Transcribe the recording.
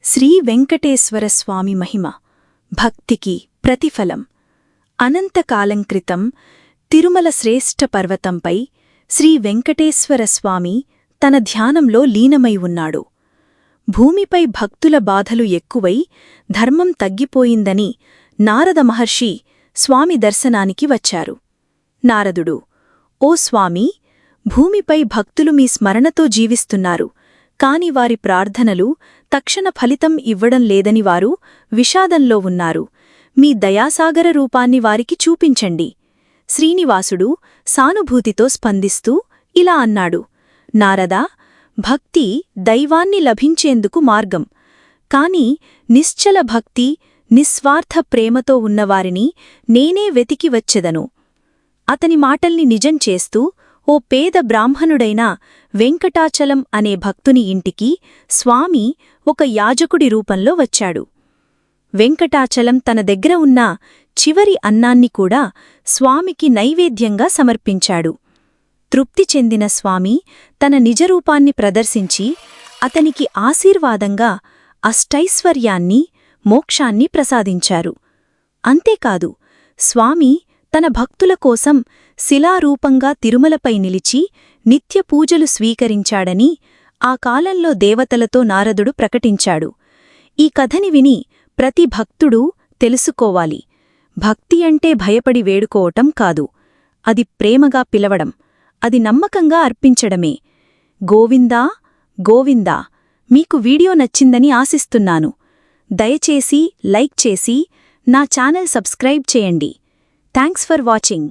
శ్రీ వెంకటేశ్వర స్వామి మహిమ భక్తికి ప్రతిఫలం. అనంతకాలం క్రితం తిరుమల శ్రేష్ఠ పర్వతంపై శ్రీ వెంకటేశ్వర స్వామి తన ధ్యానంలో లీనమై ఉన్నాడు. భూమిపై భక్తుల బాధలు ఎక్కువై ధర్మం తగ్గిపోయిందని నారద మహర్షి స్వామి దర్శనానికి వచ్చారు. నారదుడు, ఓ స్వామీ, భూమిపై భక్తులు మీ స్మరణతో జీవిస్తున్నారు, కాని వారి ప్రార్థనలు తక్షణ ఫలితం ఇవ్వడం లేదని వారు విషాదంలో ఉన్నారు. మీ దయాసాగర రూపాన్ని వారికి చూపించండి. శ్రీనివాసుడు సానుభూతితో స్పందిస్తూ ఇలా అన్నాడు, నారదా, భక్తి దైవాన్ని లభించేందుకు మార్గం. కాని నిశ్చల భక్తి, నిస్వార్థ ప్రేమతో ఉన్నవారిని నేనే వెతికి వచ్చెదను. అతని మాటల్ని నిజం చేస్తూ ఓ పేద బ్రాహ్మణుడైన వెంకటాచలం అనే భక్తుని ఇంటికి స్వామి ఒక యాజకుడి రూపంలో వచ్చాడు. వెంకటాచలం తన దగ్గర ఉన్న చివరి అన్నాన్ని కూడా స్వామికి నైవేద్యంగా సమర్పించాడు. తృప్తి చెందిన స్వామి తన నిజరూపాన్ని ప్రదర్శించి అతనికి ఆశీర్వాదంగా అష్టైశ్వర్యాన్ని, మోక్షాన్ని ప్రసాదించారు. అంతేకాదు, స్వామి తన భక్తుల కోసం శిలారూపంగా తిరుమలపై నిలిచి నిత్య పూజలు స్వీకరించాడని ఆ కాలంలో దేవతలతో నారదుడు ప్రకటించాడు. ఈ కథని విని ప్రతి భక్తుడూ తెలుసుకోవాలి, భక్తి అంటే భయపడి వేడుకోవటం కాదు, అది ప్రేమగా పిలవడం, అది నమ్మకంగా అర్పించడమే. గోవిందా గోవిందా. మీకు వీడియో నచ్చిందని ఆశిస్తున్నాను. దయచేసి లైక్ చేసి నా ఛానల్ సబ్స్క్రైబ్ చేయండి. Thanks for watching.